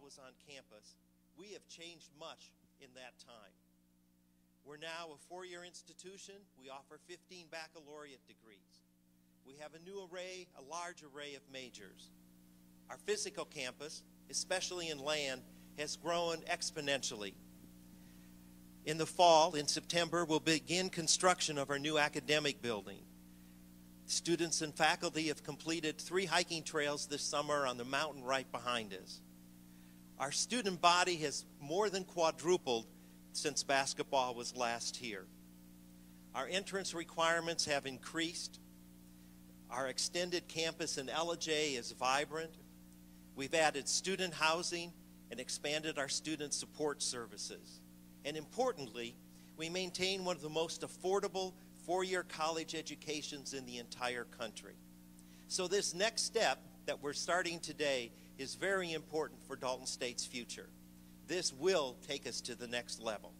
was on campus, we have changed much in that time. We're now a four-year institution. We offer 15 baccalaureate degrees. We have a large array of majors. Our physical campus, especially in land, has grown exponentially. In the fall, in September, we'll begin construction of our new academic building. Students and faculty have completed 3 hiking trails this summer on the mountain right behind us. Our student body has more than quadrupled since basketball was last here. Our entrance requirements have increased. Our extended campus in Ellijay is vibrant. We've added student housing and expanded our student support services. And importantly, we maintain one of the most affordable four-year college educations in the entire country. So this next step that we're starting today is very important for Dalton State's future. This will take us to the next level.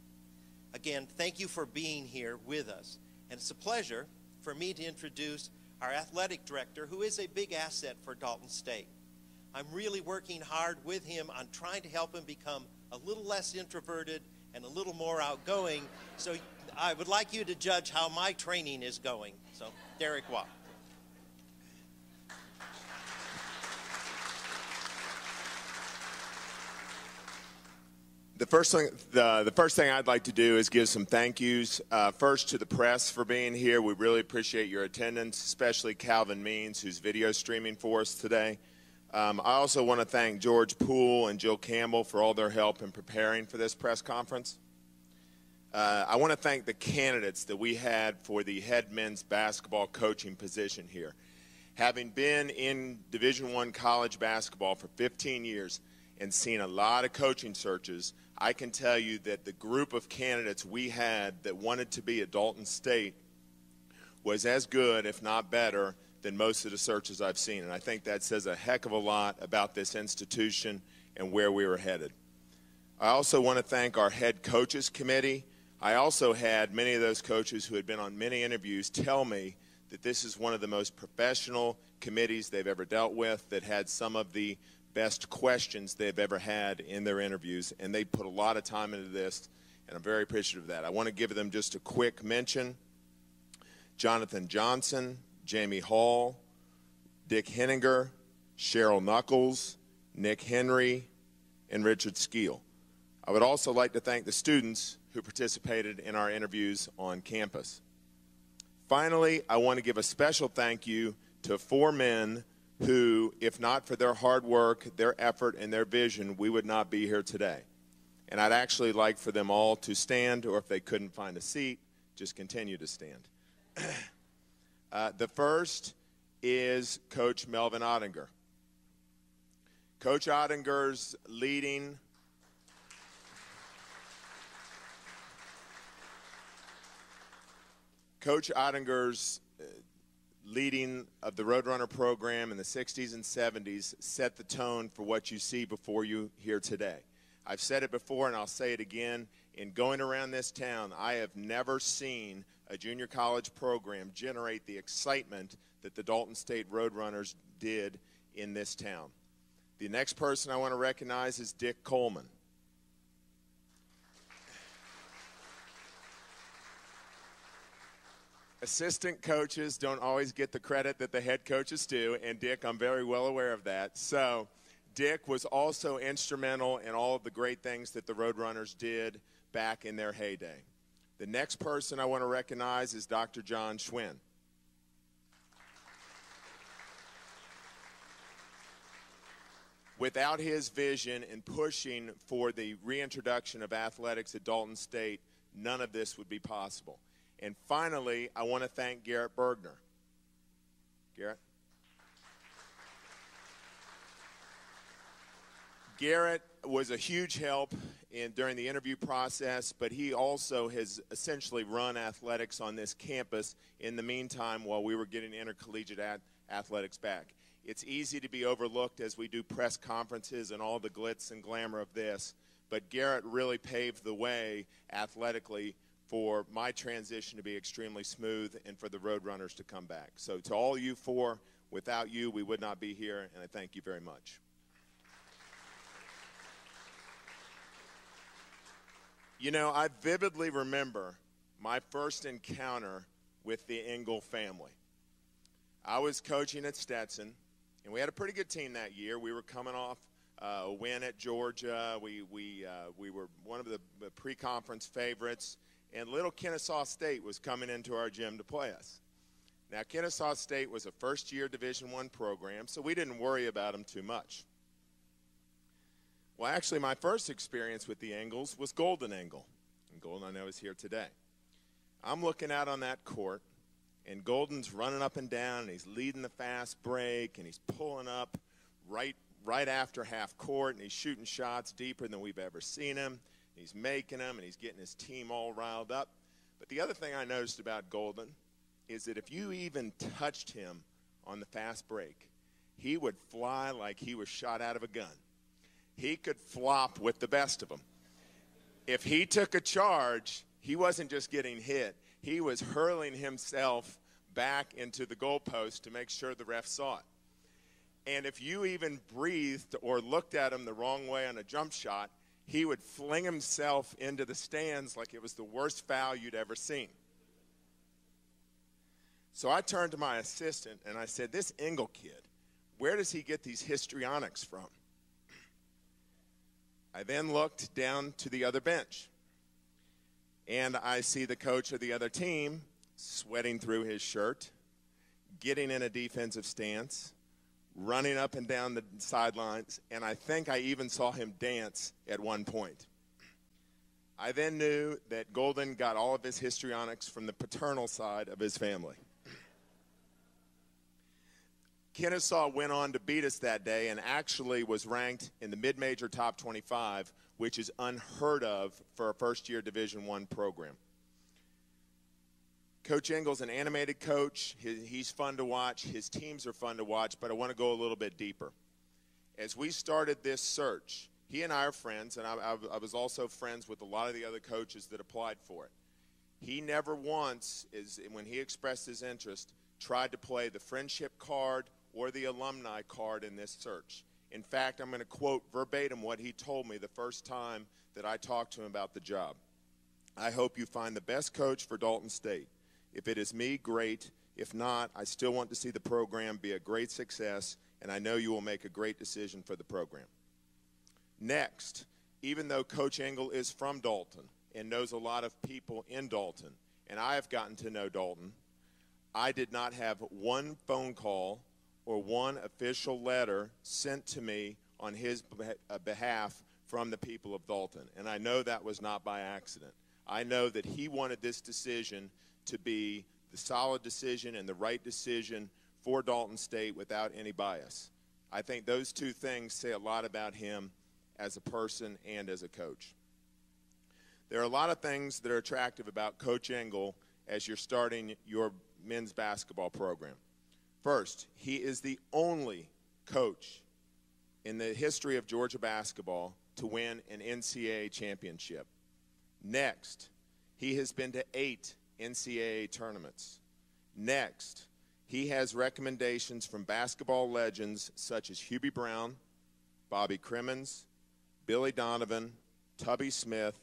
Again, thank you for being here with us. And it's a pleasure for me to introduce our athletic director, who is a big asset for Dalton State. I'm really working hard with him on trying to help him become a little less introverted and a little more outgoing. So I would like you to judge how my training is going. So, Derek Watt. The first thing I'd like to do is give some thank yous. First to the press for being here. We really appreciate your attendance, especially Calvin Means, who's video streaming for us today. I also want to thank George Poole and Jill Campbell for all their help in preparing for this press conference. I want to thank the candidates that we had for the head men's basketball coaching position here. Having been in Division I college basketball for 15 years and seen a lot of coaching searches, I can tell you that the group of candidates we had that wanted to be at Dalton State was as good, if not better, than most of the searches I've seen. And I think that says a heck of a lot about this institution and where we were headed. I also want to thank our head coaches committee. I also had many of those coaches who had been on many interviews tell me that this is one of the most professional committees they've ever dealt with, that had some of the best questions they've ever had in their interviews, and they put a lot of time into this, and I'm very appreciative of that. I want to give them just a quick mention. Jonathan Johnson, Jamie Hall, Dick Henninger, Cheryl Knuckles, Nick Henry, and Richard Skeel. I would also like to thank the students who participated in our interviews on campus. Finally, I want to give a special thank you to 4 men who, if not for their hard work, their effort, and their vision, we would not be here today. And I'd actually like for them all to stand, or if they couldn't find a seat, just continue to stand. The first is Coach Melvin Ottinger. Coach Ottinger's leading of the Roadrunner program in the 60s and 70s set the tone for what you see before you here today. I've said it before and I'll say it again. In going around this town, I have never seen a junior college program generate the excitement that the Dalton State Roadrunners did in this town. The next person I want to recognize is Dick Coleman. Assistant coaches don't always get the credit that the head coaches do, and Dick, I'm very well aware of that. So Dick was also instrumental in all of the great things that the Roadrunners did back in their heyday. The next person I want to recognize is Dr. John Schwinn. Without his vision and pushing for the reintroduction of athletics at Dalton State, none of this would be possible. And finally, I want to thank Garrett Bergner. Garrett? Garrett was a huge help during the interview process, but he also has essentially run athletics on this campus in the meantime while we were getting intercollegiate athletics back. It's easy to be overlooked as we do press conferences and all the glitz and glamour of this, but Garrett really paved the way athletically for my transition to be extremely smooth and for the Roadrunners to come back. So to all you 4, without you, we would not be here, and I thank you very much. You know, I vividly remember my first encounter with the Ingle family. I was coaching at Stetson, and we had a pretty good team that year. We were coming off a win at Georgia. We were one of the pre-conference favorites, and little Kennesaw State was coming into our gym to play us. Now, Kennesaw State was a first-year Division I program, so we didn't worry about them too much. Well, actually, my first experience with the Ingles was Golden Ingle, and Golden, I know, is here today. I'm looking out on that court, and Golden's running up and down, and he's leading the fast break, and he's pulling up right after half court, and he's shooting shots deeper than we've ever seen him. He's making them, and he's getting his team all riled up. But the other thing I noticed about Golden is that if you even touched him on the fast break, he would fly like he was shot out of a gun. He could flop with the best of them. If he took a charge, he wasn't just getting hit. He was hurling himself back into the goalpost to make sure the ref saw it. And if you even breathed or looked at him the wrong way on a jump shot, he would fling himself into the stands like it was the worst foul you'd ever seen. So I turned to my assistant and I said, this Ingle kid, where does he get these histrionics from? I then looked down to the other bench, and I see the coach of the other team sweating through his shirt, getting in a defensive stance, running up and down the sidelines, and I think I even saw him dance at one point. I then knew that Golden got all of his histrionics from the paternal side of his family. Kennesaw went on to beat us that day and actually was ranked in the mid-major top 25, which is unheard of for a first-year Division I program. Coach Ingle's an animated coach. He's fun to watch. His teams are fun to watch, but I want to go a little bit deeper. As we started this search, he and I are friends, and I was also friends with a lot of the other coaches that applied for it. He never once, when he expressed his interest, tried to play the friendship card or the alumni card in this search. In fact, I'm going to quote verbatim what he told me the first time that I talked to him about the job. I hope you find the best coach for Dalton State. If it is me, great. If not, I still want to see the program be a great success, and I know you will make a great decision for the program. Next, even though Coach Ingle is from Dalton and knows a lot of people in Dalton, and I have gotten to know Dalton, I did not have one phone call or one official letter sent to me on his behalf from the people of Dalton. And I know that was not by accident. I know that he wanted this decision to be the solid decision and the right decision for Dalton State without any bias. I think those two things say a lot about him as a person and as a coach. There are a lot of things that are attractive about Coach Ingle as you're starting your men's basketball program. First, he is the only coach in the history of Georgia basketball to win an NCAA championship. Next, he has been to 8 NCAA tournaments. Next, he has recommendations from basketball legends such as Hubie Brown, Bobby Crimmins, Billy Donovan, Tubby Smith,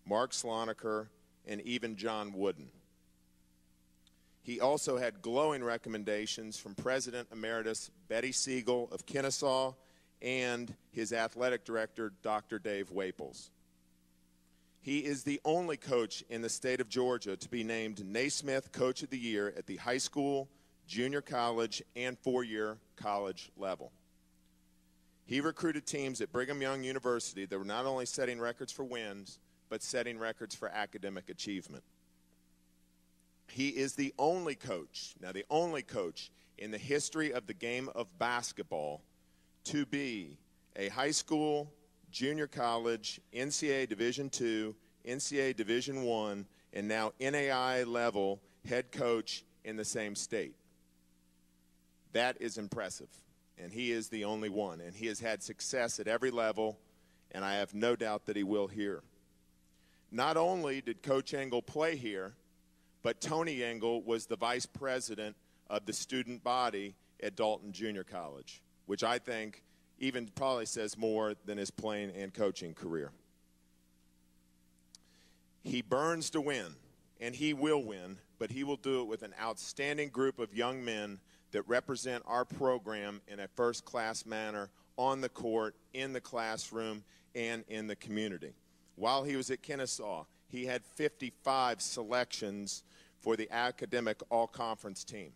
Mark Sloniker, and even John Wooden. He also had glowing recommendations from President Emeritus Betty Siegel of Kennesaw and his athletic director, Dr. Dave Waples. He is the only coach in the state of Georgia to be named Naismith Coach of the Year at the high school, junior college, and four-year college level. He recruited teams at Brigham Young University that were not only setting records for wins, but setting records for academic achievement. He is the only coach, now the only coach in the history of the game of basketball to be a high school, junior college, NCAA Division II, NCAA Division I, and now NAIA level head coach in the same state. That is impressive, and he is the only one, and he has had success at every level, and I have no doubt that he will here. Not only did Coach Ingle play here, but Tony Ingle was the vice president of the student body at Dalton Junior College, which I think even probably says more than his playing and coaching career. He burns to win, and he will win, but he will do it with an outstanding group of young men that represent our program in a first-class manner on the court, in the classroom, and in the community. While he was at Kennesaw, he had 55 selections for the academic all-conference team.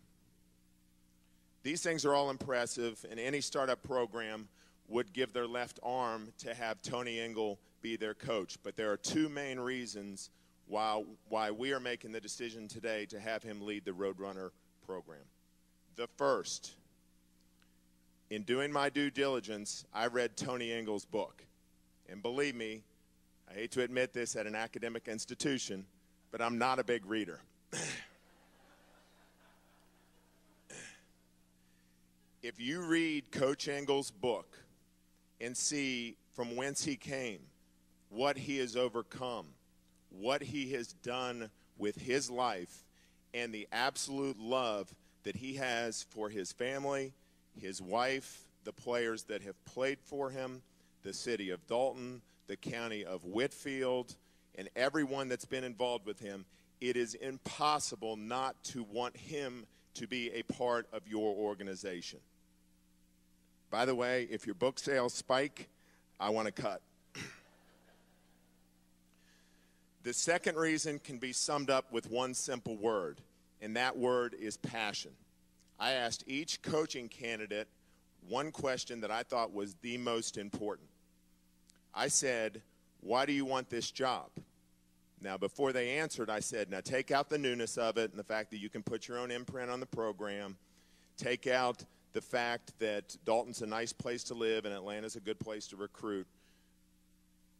These things are all impressive, and any startup program would give their left arm to have Tony Ingle be their coach. But there are two main reasons why we are making the decision today to have him lead the Roadrunner program. The first, in doing my due diligence, I read Tony Ingle's book. And believe me, I hate to admit this at an academic institution, but I'm not a big reader. If you read Coach Ingle's book and see from whence he came, what he has overcome, what he has done with his life, and the absolute love that he has for his family, his wife, the players that have played for him, the city of Dalton, the county of Whitfield, and everyone that's been involved with him, it is impossible not to want him to be a part of your organization. By the way, if your book sales spike, I want to cut. The second reason can be summed up with one simple word, and that word is passion. I asked each coaching candidate one question that I thought was the most important. I said, why do you want this job? Now, before they answered, I said, now take out the newness of it and the fact that you can put your own imprint on the program. Take out the fact that Dalton's a nice place to live and Atlanta's a good place to recruit.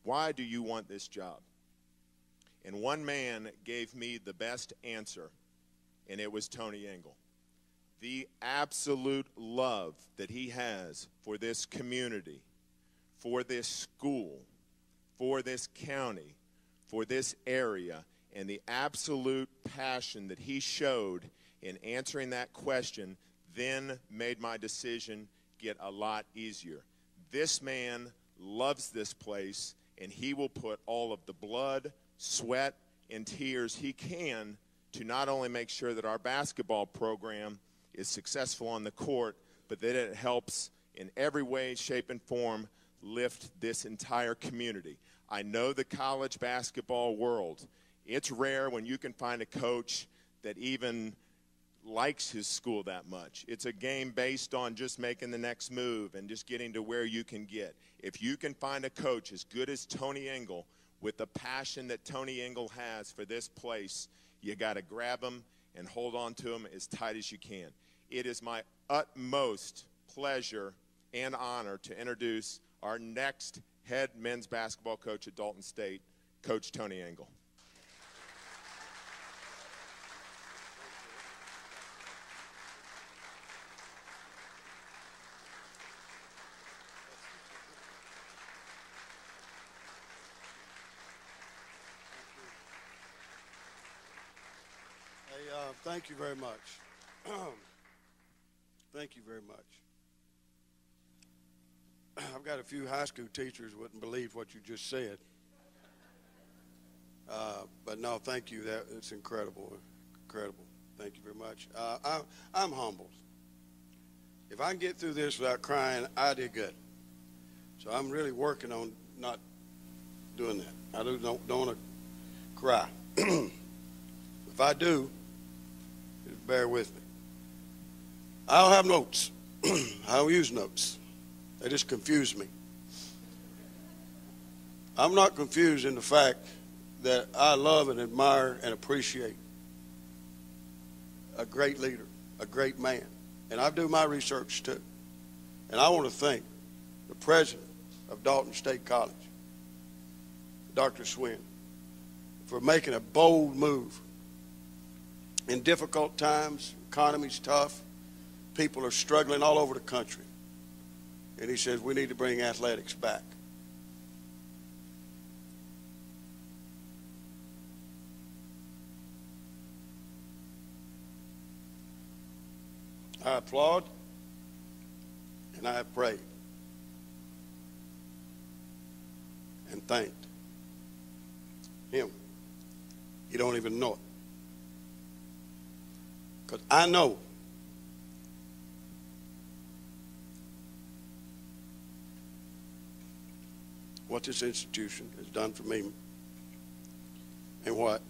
Why do you want this job? And one man gave me the best answer, and it was Tony Ingle. The absolute love that he has for this community, for this school, for this county, for this area, and the absolute passion that he showed in answering that question then made my decision get a lot easier. This man loves this place, and he will put all of the blood, sweat, and tears he can to not only make sure that our basketball program is successful on the court, but that it helps in every way, shape, and form lift this entire community. I know the college basketball world. It's rare when you can find a coach that even likes his school that much. It's a game based on just making the next move and just getting to where you can get. If you can find a coach as good as Tony Ingle with the passion that Tony Ingle has for this place, you got to grab him and hold on to him as tight as you can. It is my utmost pleasure and honor to introduce our next head men's basketball coach at Dalton State, Coach Tony Ingle. Thank you very much. Thank you very much. I've got a few high school teachers who wouldn't believe what you just said. But no, thank you. It's incredible. Incredible. Thank you very much. I'm humbled. If I can get through this without crying, I did good. So I'm really working on not doing that. I don't want to cry. If I do, just bear with me. I don't have notes. I don't use notes. They just confuse me. I'm not confused in the fact that I love and admire and appreciate a great leader, a great man. And I do my research too. And I want to thank the president of Dalton State College, Dr. Swin, for making a bold move. In difficult times, economy's tough, people are struggling all over the country. And he says, we need to bring athletics back. I applaud and I have prayed and thanked him You don't even know it. Because I know what this institution has done for me and what,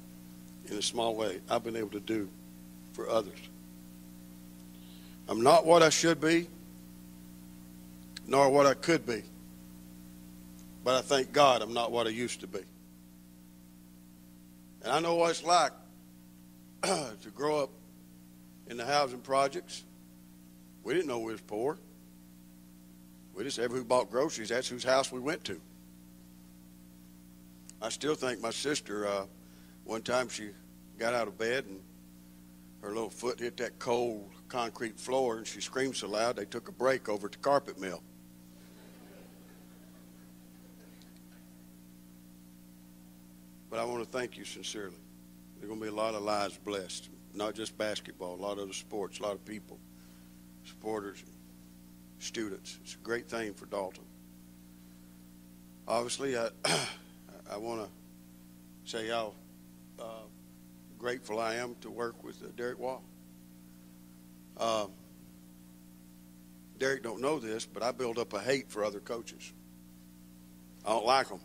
in a small way, I've been able to do for others. I'm not what I should be, nor what I could be. But I thank God I'm not what I used to be. And I know what it's like to grow up in the housing projects. We didn't know we was poor. We just, everyone who bought groceries, that's whose house we went to. I still think my sister, one time she got out of bed and her little foot hit that cold concrete floor and she screamed so loud they took a break over at the carpet mill. But I want to thank you sincerely. There are going to be a lot of lives blessed, not just basketball, a lot of other sports, a lot of people, supporters, students. It's a great thing for Dalton. Obviously, I want to say how grateful I am to work with Derek Wall. Derek don't know this, but I build up a hate for other coaches. I don't like them.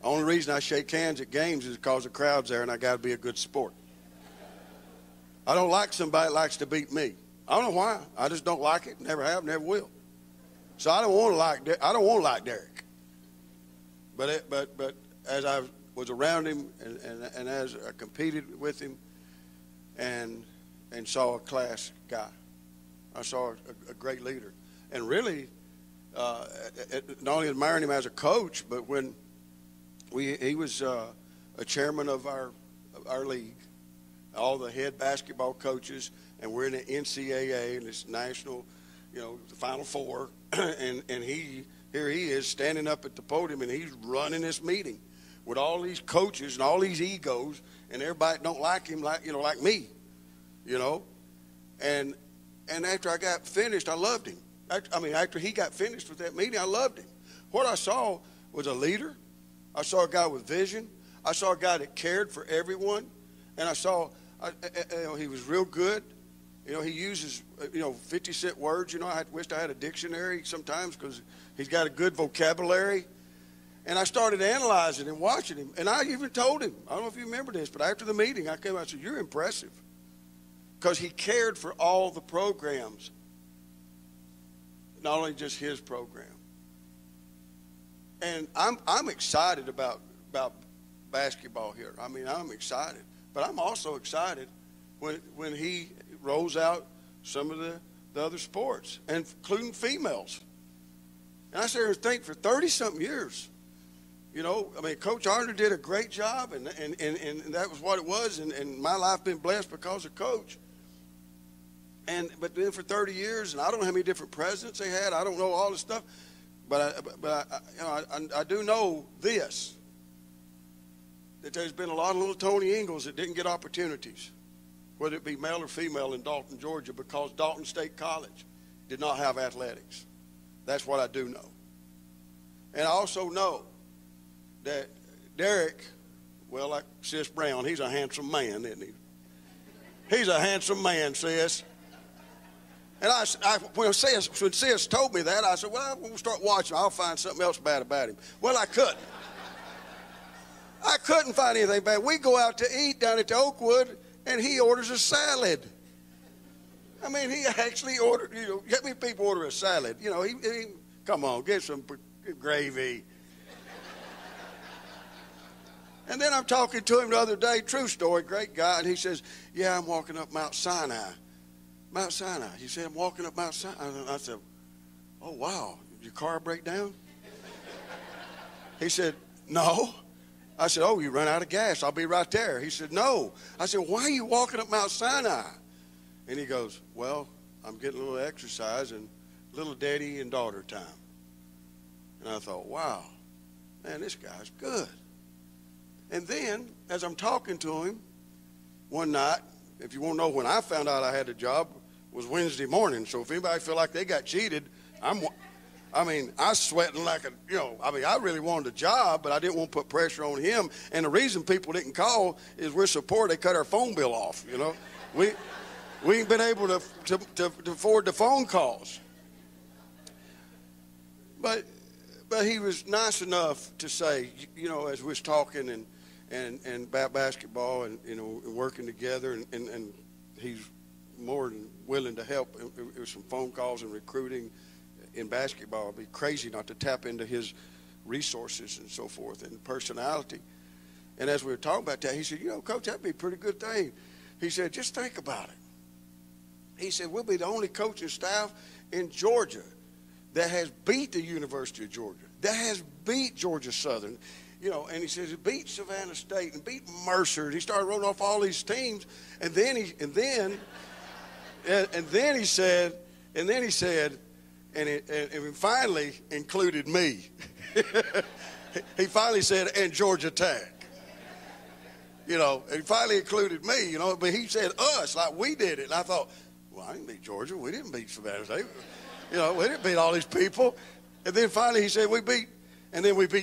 The only reason I shake hands at games is because the crowd's there and I got to be a good sport. I don't like somebody that likes to beat me. I don't know why. I just don't like it. Never have, never will. So I don't want to like Derek. But as I was around him and as I competed with him and saw a class guy, I saw a great leader. And really, not only admiring him as a coach, but when he was a chairman of our league, all the head basketball coaches, and we're in the NCAA and this national, the Final Four, and here he is standing up at the podium and he's running this meeting with all these coaches and all these egos, and everybody don't like him like me, and after I got finished, I loved him. After he got finished with that meeting, I loved him. What I saw was a leader. I saw a guy with vision. I saw a guy that cared for everyone. And I saw, he was real good. He uses, 50-cent words. I wished I had a dictionary sometimes because he's got a good vocabulary. And I started analyzing and watching him. And I even told him, I don't know if you remember this, but after the meeting, I came out and said, "You're impressive." Because he cared for all the programs, not only just his program. And I'm excited about basketball here. I'm excited. But I'm also excited when he rolls out some of the other sports, including females. And I sit here and think for 30-something years, Coach Arner did a great job, and that was what it was, and my life been blessed because of Coach. But then for 30 years, and I don't know how many different presidents they had. I don't know all this stuff. But I do know this, that there's been a lot of little Tony Ingles that didn't get opportunities, whether it be male or female in Dalton, Georgia, because Dalton State College did not have athletics. That's what I do know. And I also know that Derek, well, like Sis Brown, he's a handsome man, isn't he? He's a handsome man, Sis. And when Sis told me that, I said, well, I'm going to start watching. I'll find something else bad about him. Well, I couldn't. I couldn't find anything bad. We go out to eat down at the Oakwood, and he orders a salad. He actually ordered, how many people order a salad? He come on, get some gravy. And then I'm talking to him the other day, true story, great guy, and he says, yeah, I'm walking up Mount Sinai. Mount Sinai. He said, I'm walking up Mount Sinai. I said, oh, wow, did your car break down? He said, no. I said, oh, you run out of gas. I'll be right there. He said, no. I said, why are you walking up Mount Sinai? And he goes, well, I'm getting a little exercise and little daddy and daughter time. And I thought, wow, man, this guy's good. And then, as I'm talking to him one night, if you want to know when I found out I had a job, was Wednesday morning. So if anybody feel like they got cheated, I mean, I was sweating like I really wanted a job, but I didn't want to put pressure on him. And the reason people didn't call is we're so poor they cut our phone bill off, We ain't been able to afford the phone calls. But he was nice enough to say, as we was talking and about basketball and, and working together, and he's more than willing to help. It was some phone calls and recruiting in basketball. It'd be crazy not to tap into his resources and so forth and personality. And as we were talking about that, he said, Coach, that'd be a pretty good thing. He said, just think about it. He said, we'll be the only coaching staff in Georgia that has beat the University of Georgia, that has beat Georgia Southern, and he says it beat Savannah State and beat Mercer. And he started rolling off all these teams, and then he said, and it finally included me. He finally said, and Georgia Tech. And he finally included me, but he said us, like we did it. And I thought, well, I didn't beat Georgia. We didn't beat Savannah State. We didn't beat all these people. And then finally he said, we beat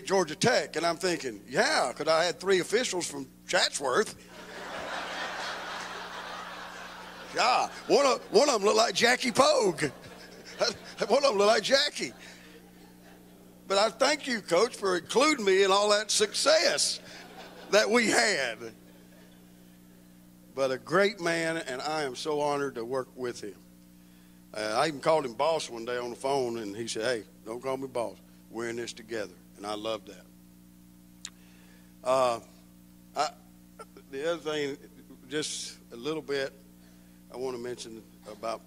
Georgia Tech. And I'm thinking, yeah, because I had 3 officials from Chatsworth. Yeah, one of them looked like Jackie Pogue. One of them looked like Jackie. But I thank you, Coach, for including me in all that success that we had. But a great man, and I am so honored to work with him. I even called him boss one day on the phone, and he said, hey, don't call me boss. We're in this together, and I love that. The other thing, just a little bit, I want to mention about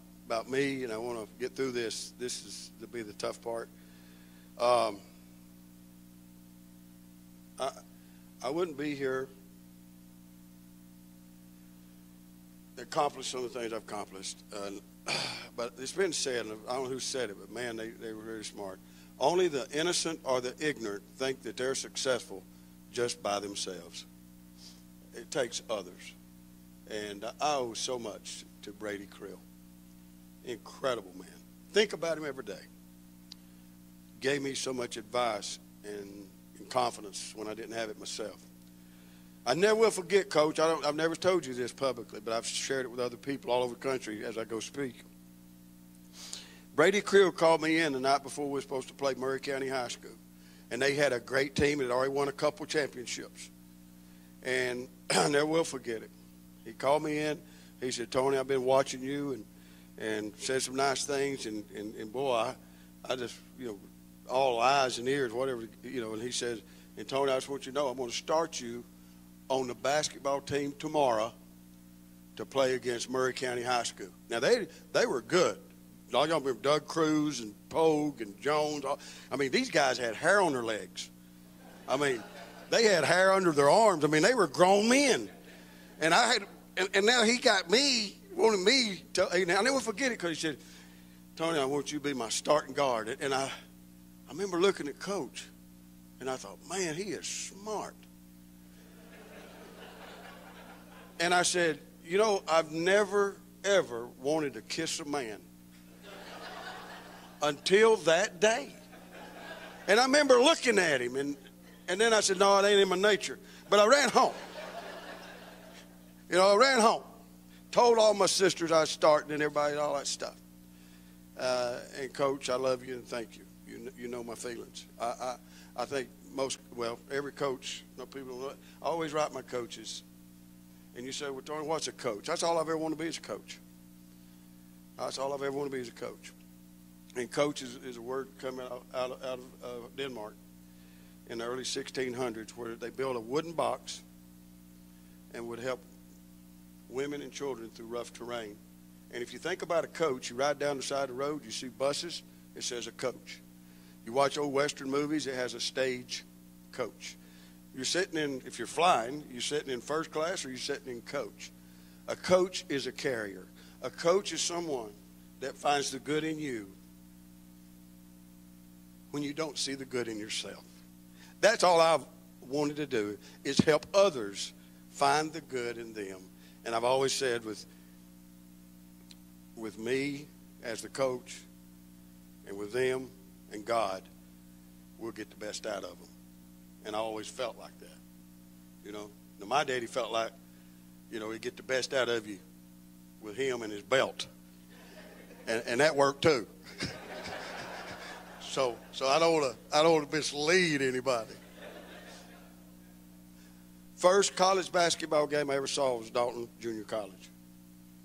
me, and I want to get through this. This is to be the tough part. I wouldn't be here to accomplish some of the things I've accomplished. But it's been said, and I don't know who said it, but man, they were very smart. Only the innocent or the ignorant think that they're successful just by themselves. It takes others. And I owe so much to Brady Krill. Incredible man. Think about him every day. Gave me so much advice and confidence when I didn't have it myself. I never will forget, Coach. I've never told you this publicly, but I've shared it with other people all over the country as I go speak. Brady Krill called me in the night before we were supposed to play Murray County High School. And they had a great team that had already won a couple championships. And I never will forget it. He called me in. He said, Tony, I've been watching you and said some nice things. And boy, I just, all eyes and ears, whatever, and he says, and Tony, I just want you to know, I'm going to start you on the basketball team tomorrow to play against Murray County High School. Now, they were good. Y'all remember Doug Cruz and Pogue and Jones. I mean, these guys had hair on their legs. I mean, they had hair under their arms. I mean, they were grown men. And and now he got me, wanted me to, and I'll never forget it because he said, Tony, I want you to be my starting guard. And I remember looking at Coach, and I thought, man, he is smart. And I said, I've never, ever wanted to kiss a man until that day. And I remember looking at him, and then I said, no, it ain't in my nature. But I ran home. I ran home. Told all my sisters I was starting and everybody, all that stuff. And Coach, I love you and thank you. You know my feelings. I think every coach, people don't know it. I always write my coaches. And you say, well, Tony, what's a coach? That's all I've ever wanted to be is a coach. That's all I've ever wanted to be is a coach. And coach is a word coming out of Denmark in the early 1600s where they built a wooden box and would help women and children through rough terrain. And if you think about a coach, you ride down the side of the road, you see buses, it says a coach. You watch old Western movies, it has a stage coach. You're sitting in, if you're flying, you're sitting in first class or you're sitting in coach. A coach is a carrier. A coach is someone that finds the good in you when you don't see the good in yourself. That's all I've wanted to do is help others find the good in them. And I've always said with me as the coach and with them and God, we'll get the best out of them. And I always felt like that. Now, my daddy felt like, he'd get the best out of you with him and his belt. And that worked too. So I don't want to mislead anybody. First college basketball game I ever saw was Dalton Junior College.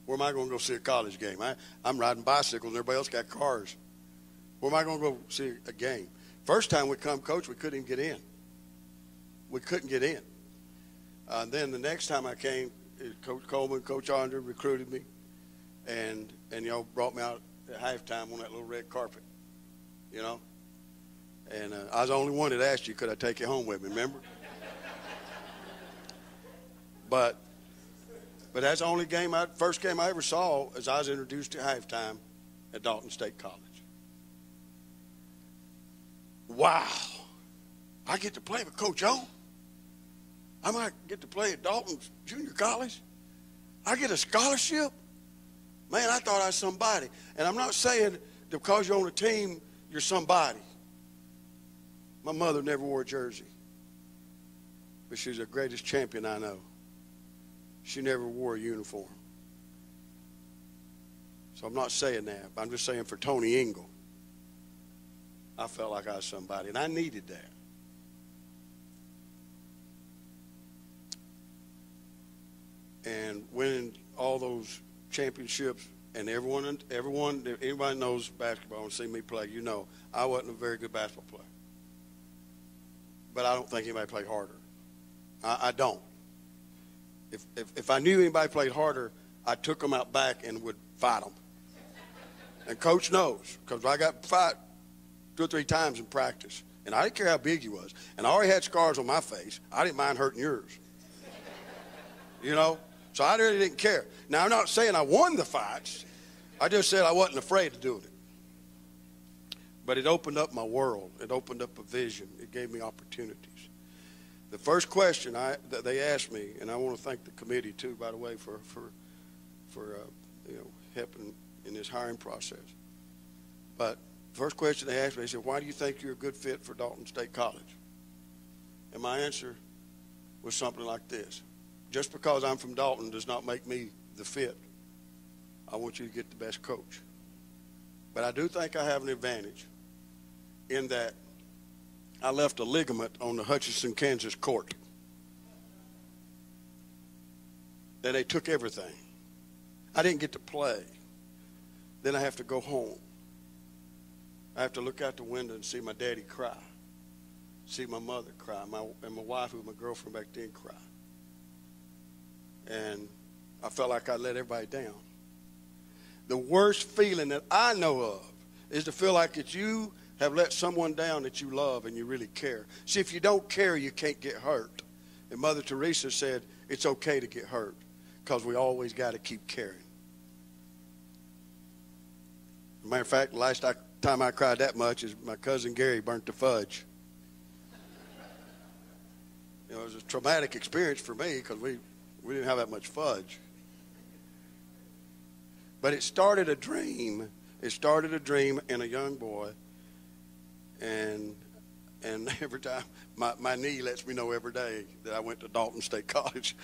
Where am I going to go see a college game? I'm riding bicycles and everybody else got cars. Where am I going to go see a game? First time we come, Coach, we couldn't even get in. We couldn't get in. Then the next time I came, Coach Coleman, Coach Andre recruited me, and brought me out at halftime on that little red carpet, And I was the only one that asked you, could I take you home with me, remember? But that's the only first game I ever saw as I was introduced to halftime at Dalton State College. Wow. I get to play with Coach O. I might get to play at Dalton Junior College. I get a scholarship. Man, I thought I was somebody. And I'm not saying that because you're on a team, you're somebody. My mother never wore a jersey. But she's the greatest champion I know. She never wore a uniform. So I'm not saying that. But I'm just saying for Tony Ingle, I felt like I was somebody. And I needed that. And winning all those championships, and everyone, anybody knows basketball and see me play, I wasn't a very good basketball player. But I don't think anybody played harder. I don't. If I knew anybody played harder, I took them out back and would fight them. And Coach knows, because I got fight 2 or 3 times in practice. And I didn't care how big he was. And I already had scars on my face. I didn't mind hurting yours. So I really didn't care. Now, I'm not saying I won the fights. I just said I wasn't afraid of doing it. But it opened up my world. It opened up a vision. It gave me opportunities. The first question that they asked me, and I want to thank the committee too, by the way, for helping in this hiring process. But the first question they asked me, they said, "Why do you think you're a good fit for Dalton State College?" And my answer was something like this: just because I'm from Dalton does not make me the fit. I want you to get the best coach. But I do think I have an advantage in that I left a ligament on the Hutchinson, Kansas court. And they took everything. I didn't get to play. Then I have to go home. I have to look out the window and see my daddy cry, see my mother cry, and my wife, who was my girlfriend back then, cry. And I felt like I let everybody down. The worst feeling that I know of is to feel like that you have let someone down that you love and you really care. See, if you don't care, you can't get hurt. And Mother Teresa said it's okay to get hurt because we always got to keep caring. As a matter of fact, the last time I cried that much is my cousin Gary burnt the fudge. It was a traumatic experience for me because we didn't have that much fudge. But it started a dream. It started a dream in a young boy. And every time, my knee lets me know every day that I went to Dalton State College.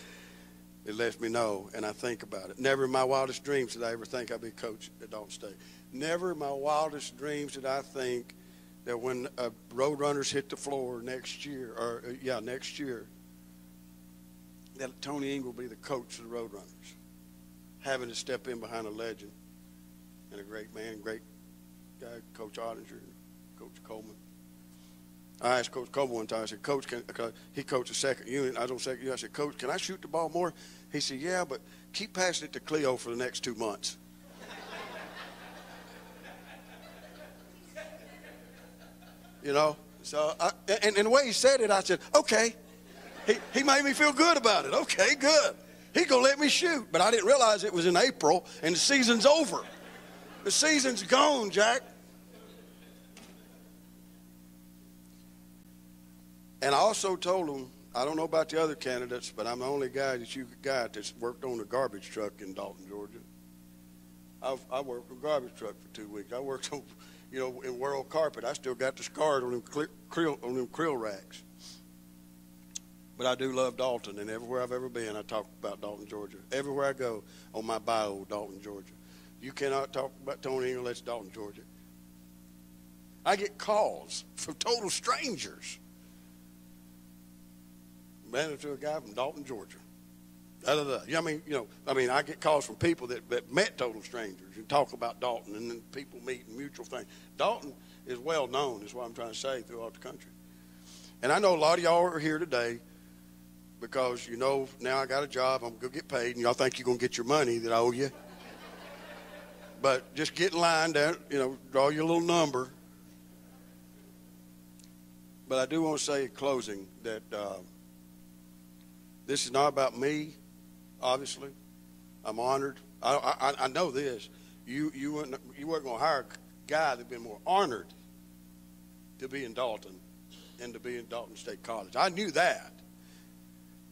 It lets me know, and I think about it. Never in my wildest dreams did I ever think I'd be coach at Dalton State. Never in my wildest dreams did I think that when Roadrunners hit the floor next year, that Tony Ingle would be the coach of the Roadrunners, having to step in behind a legend and a great man, great guy, Coach Ottinger, Coach Coleman. I asked Coach Coleman one time, I said, "Coach, he coached the second unit. I was on second unit. I said, "Coach, can I shoot the ball more?" He said, "Yeah, but keep passing it to Cleo for the next 2 months." So and the way he said it, I said, "Okay." He made me feel good about it. Okay, good. He's going to let me shoot. But I didn't realize it was in April and the season's over. The season's gone, Jack. And I also told him, I don't know about the other candidates, but I'm the only guy that you got that's worked on a garbage truck in Dalton, Georgia. I worked on a garbage truck for 2 weeks. I worked on, you know, in World Carpet. I still got the scars on them krill racks. But I do love Dalton, and everywhere I've ever been, I talk about Dalton, Georgia. Everywhere I go on my bio, Dalton, Georgia. You cannot talk about Tony Ingle, that's Dalton, Georgia. I get calls from total strangers. Married to a guy from Dalton, Georgia. I mean, I get calls from people that met total strangers and talk about Dalton, and then people meet and mutual things. Dalton is well known, is what I'm trying to say, throughout the country. And I know a lot of y'all are here today because, you know, now I got a job, I'm going to get paid, and y'all think you're going to get your money that I owe you. But just get in line down, you know, draw your little number. But I do want to say in closing that this is not about me, obviously. I'm honored. I know this. You weren't going to hire a guy that'd been more honored to be in Dalton and to be in Dalton State College. I knew that.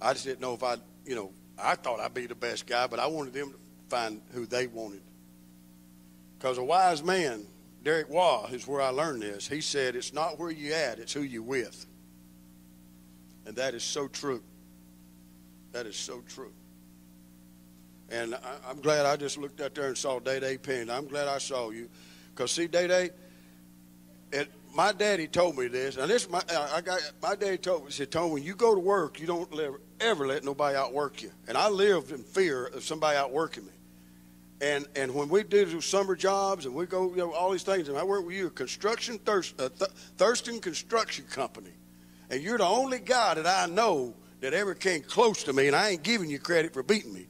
I just didn't know if I thought I'd be the best guy, but I wanted them to find who they wanted. Because a wise man, Derek Waugh, is where I learned this. He said, it's not where you at, it's who you with. And that is so true. That is so true. And I'm glad I just looked out there and saw Day-Day Penn. I'm glad I saw you. Because, see, Day-Day, my daddy told me this. And this, my daddy told me, he said, Tony, when you go to work, you don't ever let nobody outwork you. And I lived in fear of somebody outworking me. And when we do summer jobs and we go, you know, all these things, and I work with you, Thurston Construction Company, and you're the only guy that I know that ever came close to me, and I ain't giving you credit for beating me.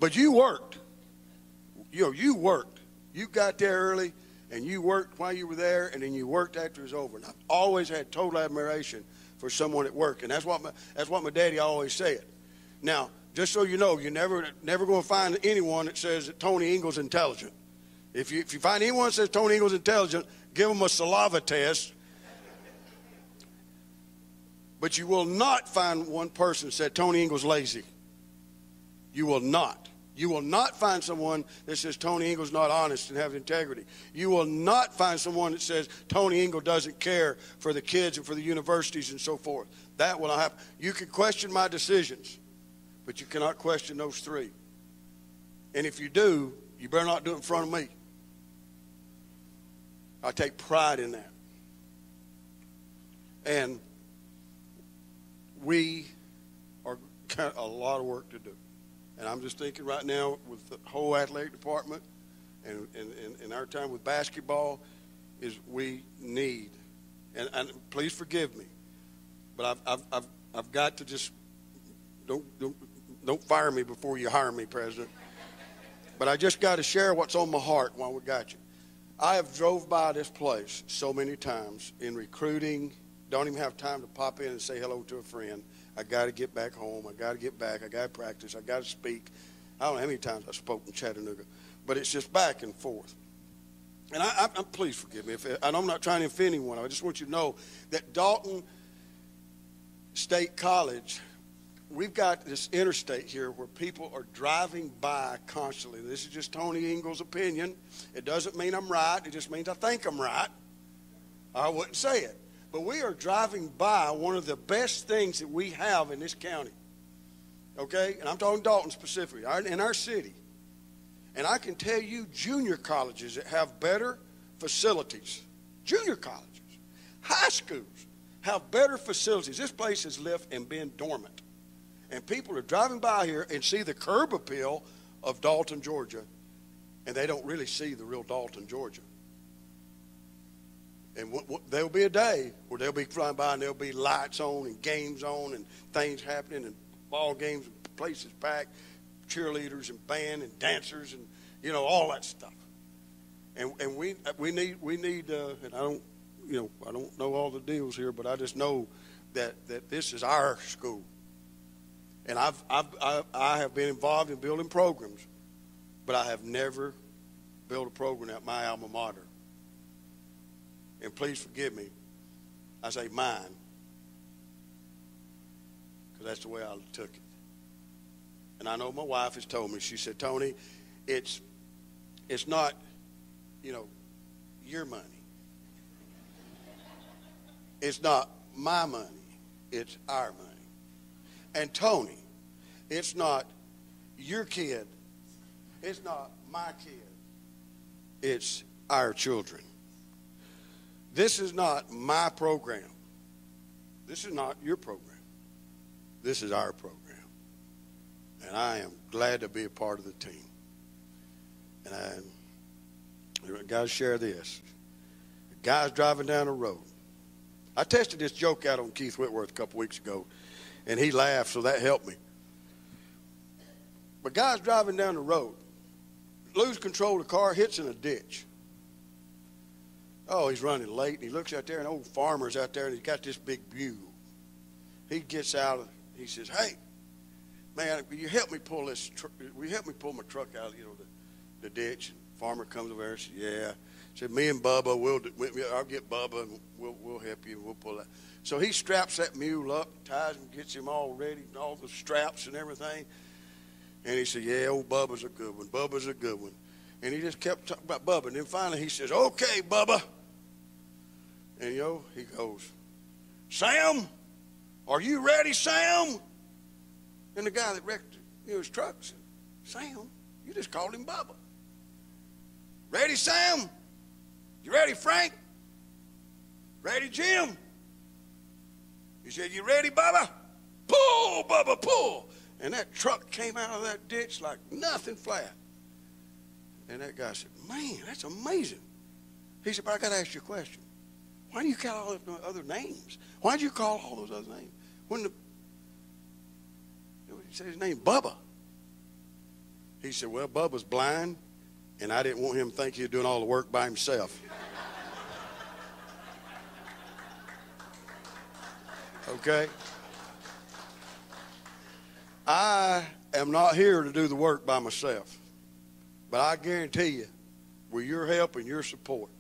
But you worked. You worked. You got there early, and you worked while you were there, and then you worked after it was over. And I've always had total admiration for someone at work, and that's what my daddy always said. Now, just so you know, you're never going to find anyone that says that Tony Ingle's intelligent. If you find anyone that says Tony Ingle's intelligent, give them a saliva test. But you will not find one person that said Tony Ingle's lazy. You will not. You will not find someone that says Tony Ingle's not honest and have integrity. You will not find someone that says Tony Ingle doesn't care for the kids and for the universities and so forth. That will not happen. You can question my decisions, but you cannot question those three. And if you do, you better not do it in front of me. I take pride in that. And we are got a lot of work to do. And I'm just thinking right now with the whole athletic department and in our time with basketball is we need, and please forgive me, but I've got to just, don't fire me before you hire me, President. But I just got to share what's on my heart while we got you. I have drove by this place so many times in recruiting, don't even have time to pop in and say hello to a friend. I got to get back home. I got to get back. I got to practice. I got to speak. I don't know how many times I spoke in Chattanooga, but it's just back and forth. And I'm please forgive me. And I'm not trying to offend anyone. I just want you to know that Dalton State College, we've got this interstate here where people are driving by constantly. This is just Tony Ingle's opinion. It doesn't mean I'm right. It just means I think I'm right. I wouldn't say it. But we are driving by one of the best things that we have in this county, okay? And I'm talking Dalton specifically, in our city. And I can tell you junior colleges that have better facilities, junior colleges, high schools have better facilities. This place has left and been dormant. And people are driving by here and see the curb appeal of Dalton, Georgia, and they don't really see the real Dalton, Georgia. And there'll be a day where they'll be flying by and there'll be lights on and games on and things happening and ball games and places packed, cheerleaders and band and dancers and, you know, all that stuff. And we need and I don't know all the deals here, but I just know that this is our school. And I have been involved in building programs, but I have never built a program at my alma mater. And please forgive me, I say mine, because that's the way I took it. And I know my wife has told me, she said, Tony, it's it's not, your money. It's not my money. It's our money. And Tony, it's not your kid. It's not my kid. It's our children. This is not my program. This is not your program. This is our program. And I am glad to be a part of the team. And I got to share this. The guy's driving down the road. I tested this joke out on Keith Whitworth a couple weeks ago, and he laughed, so that helped me. But guy's driving down the road, lose control of the car, hits in a ditch. Oh, he's running late, and he looks out there, and old farmer's out there, and he's got this big bugle. He gets out, and he says, "Hey, man, will you help me pull this? Will you help me pull my truck out of the ditch?" And farmer comes over there and says, "Yeah." He said, "Me and Bubba, I'll get Bubba, and we'll help you, and we'll pull that." So he straps that mule up, ties him, gets him all ready, all the straps and everything. And he said, "Yeah, old Bubba's a good one. Bubba's a good one." And he just kept talking about Bubba. And then finally he says, "Okay, Bubba." And, he goes, "Sam, are you ready, Sam?" And the guy that wrecked his truck said, "Sam, you just called him Bubba." "Ready, Sam? You ready, Frank? Ready, Jim?" He said, "You ready, Bubba? Pull, Bubba, pull." And that truck came out of that ditch like nothing flat. And that guy said, "Man, that's amazing." He said, "But I got to ask you a question. Why do you call all those other names? Why did you call all those other names? He said his name, Bubba." He said, "Well, Bubba's blind, and I didn't want him to think he was doing all the work by himself." Okay? I am not here to do the work by myself. But I guarantee you, with your help and your support,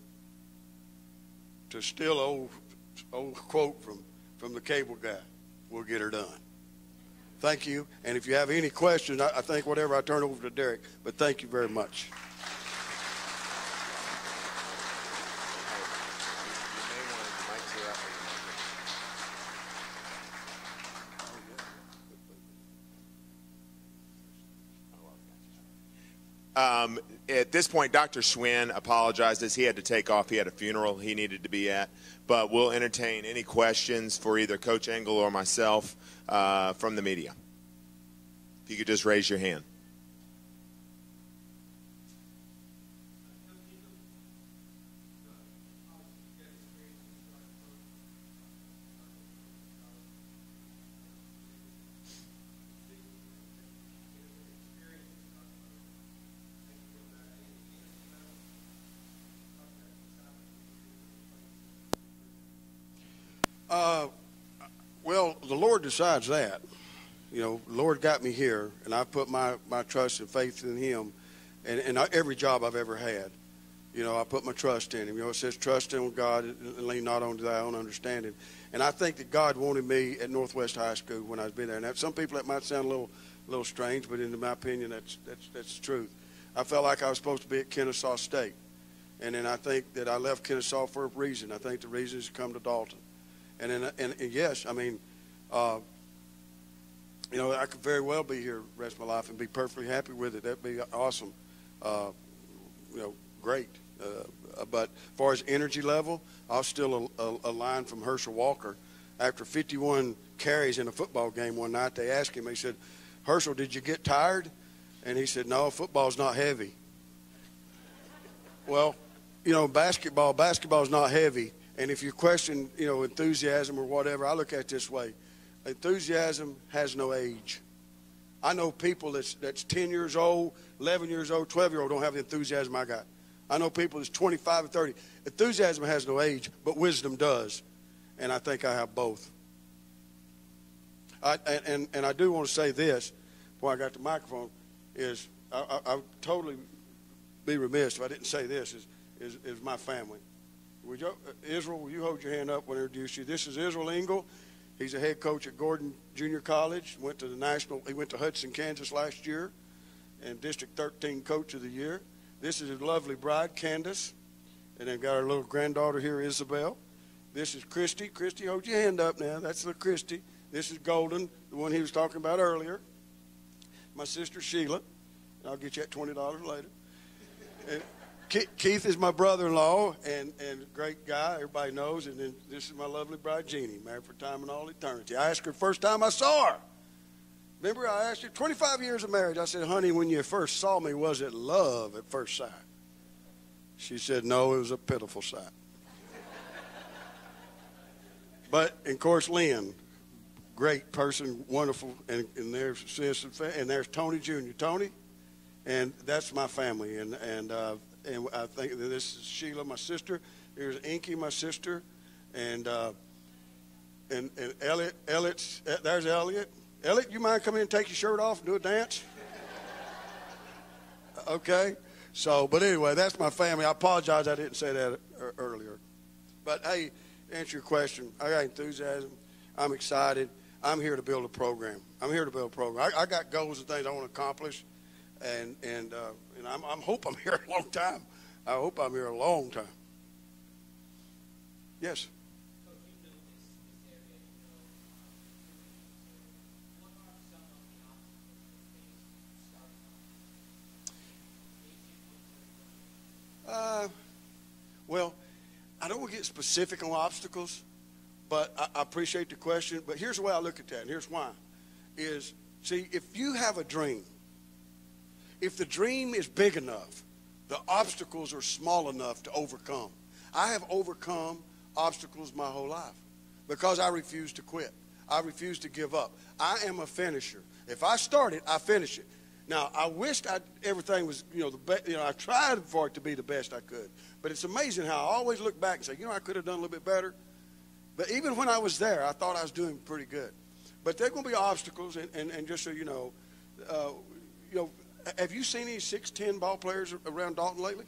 to steal an old quote from the cable guy, we'll get her done. Thank you. And if you have any questions, I think whatever, I turn over to Derek. But thank you very much. At this point, Dr. Schwinn apologizes. He had to take off. He had a funeral he needed to be at. But we'll entertain any questions for either Coach Ingle or myself from the media. If you could just raise your hand. Well, the Lord decides that. The Lord got me here, and I put my trust and faith in Him. And every job I've ever had, I put my trust in Him. It says, "Trust in God and lean not on thy own understanding." And I think that God wanted me at Northwest High School when I was there. Now, some people that might sound a little strange, but in my opinion, that's the truth. I felt like I was supposed to be at Kennesaw State, and then I think that I left Kennesaw for a reason. I think the reason is to come to Dalton. And yes, I mean, I could very well be here the rest of my life and be perfectly happy with it. That'd be awesome. Great. But as far as energy level, I was still a line from Herschel Walker. After 51 carries in a football game one night, they asked him, they said, "Herschel, did you get tired?" And he said, "No, football's not heavy." Well, basketball's not heavy. And if you question, enthusiasm or whatever, I look at it this way. Enthusiasm has no age. I know people that's 10 years old, 11 years old, 12-year-old don't have the enthusiasm I got. I know people that's 25 and 30. Enthusiasm has no age, but wisdom does. And I think I have both. And I do want to say this, before I got the microphone, is I would totally be remiss if I didn't say this, is my family. Israel, will you hold your hand up when I introduce you? This is Israel Ingle. He's a head coach at Gordon Junior College. He went to Hudson, Kansas last year, and District 13 Coach of the Year. This is his lovely bride, Candace. And they've got our little granddaughter here, Isabel. This is Christy. Christy, hold your hand up now. That's little Christy. This is Golden, the one he was talking about earlier. My sister, Sheila. I'll get you that $20 later. And Keith is my brother-in-law and great guy, everybody knows. And then this is my lovely bride, Jeannie, married for time and all eternity. I asked her the first time I saw her. Remember, I asked her, 25 years of marriage. I said, honey, when you first saw me, was it love at first sight? She said, no, it was a pitiful sight. But, of course, Lynn, great person, wonderful, and there's Tony Jr. Tony, and that's my family, and I think that this is Sheila, my sister. Here's Inky, my sister, and Elliot. There's Elliot. Elliot, you mind coming in and take your shirt off and do a dance? Okay. So, but anyway, that's my family. I apologize I didn't say that earlier. But hey, to answer your question, I got enthusiasm. I'm excited. I'm here to build a program. I'm here to build a program. I got goals and things I want to accomplish, and I hope I'm here a long time. I hope I'm here a long time. Yes. So you know this area, what are some of the obstacles that start Well, I don't want to get specific on obstacles, but I appreciate the question. But here's the way I look at that, and here's why. See, if you have a dream, if the dream is big enough, the obstacles are small enough to overcome. I have overcome obstacles my whole life because I refuse to quit. I refuse to give up. I am a finisher. If I start it, I finish it. Now, I wished everything was, I tried for it to be the best I could. But it's amazing how I always look back and say, I could have done a little bit better. But even when I was there, I thought I was doing pretty good. But there are going to be obstacles, and just so you know, have you seen any 6'10" ball players around Dalton lately?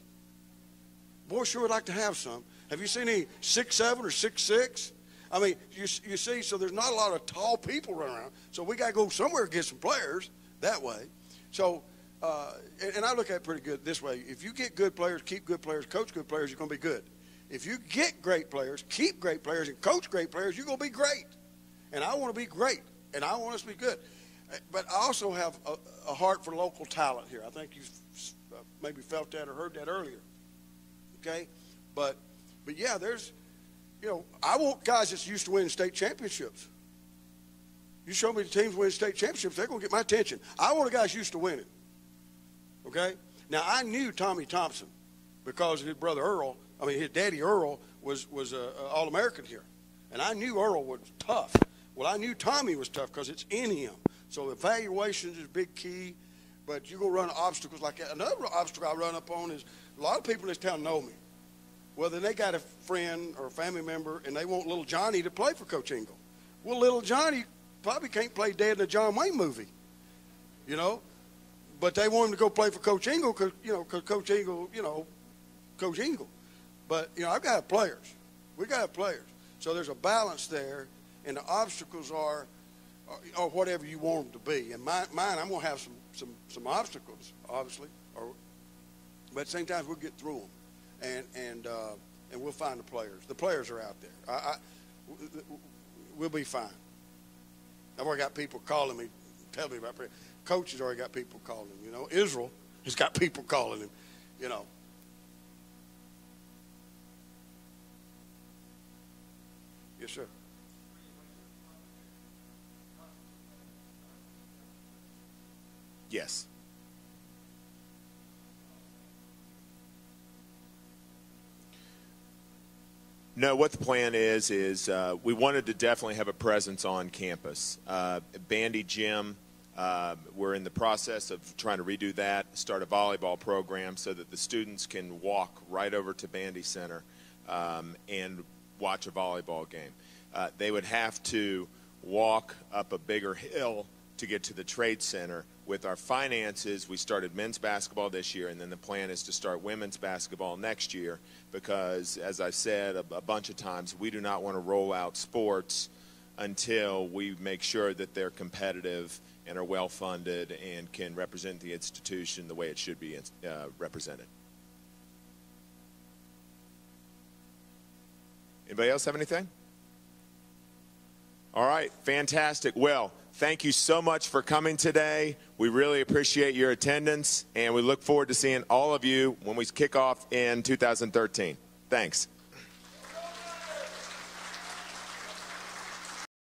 Boy, sure would like to have some. Have you seen any 6'7" or 6'6"? I mean, you see, so there's not a lot of tall people running around. So we got to go somewhere to get some players that way. So, and I look at it pretty good this way. If you get good players, keep good players, coach good players, you're going to be good. If you get great players, keep great players, and coach great players, you're going to be great. And I want to be great, and I want us to be good. But I also have a heart for local talent here. I think you've maybe felt that or heard that earlier. Okay? But yeah, there's, I want guys that's used to winning state championships. You show me the teams winning state championships, they're going to get my attention. I want a guy that's used to winning. Okay? Now, I knew Tommy Thompson because his brother Earl, his daddy Earl was an All-American here. And I knew Earl was tough. Well, I knew Tommy was tough because it's in him. So evaluations is a big key. But you're going to run obstacles like that. Another obstacle I run up on is a lot of people in this town know me. Well, then they got a friend or a family member, and they want little Johnny to play for Coach Ingle. Well, little Johnny probably can't play dead in a John Wayne movie, But they want him to go play for Coach Ingle because, Coach Ingle, Coach Ingle. But, I've got players. We got players. So there's a balance there, and the obstacles are whatever you want them to be. And mine, I'm going to have some obstacles, obviously. But at the same time, we'll get through them. And we'll find the players. The players are out there. We'll be fine. I've already got people calling me, telling me about prayer. Coach has already got people calling him. Israel has got people calling him. Yes, sir. Yes. No, what the plan is we wanted to definitely have a presence on campus. Bandy gym, we're in the process of trying to redo that, start a volleyball program so that the students can walk right over to Bandy Center and watch a volleyball game. They would have to walk up a bigger hill to get to the trade center. With our finances, we started men's basketball this year, and then the plan is to start women's basketball next year because, as I said a bunch of times, we do not want to roll out sports until we make sure that they're competitive and are well-funded and can represent the institution the way it should be represented. Anybody else have anything? All right, fantastic. Well, thank you so much for coming today. We really appreciate your attendance, and we look forward to seeing all of you when we kick off in 2013. Thanks.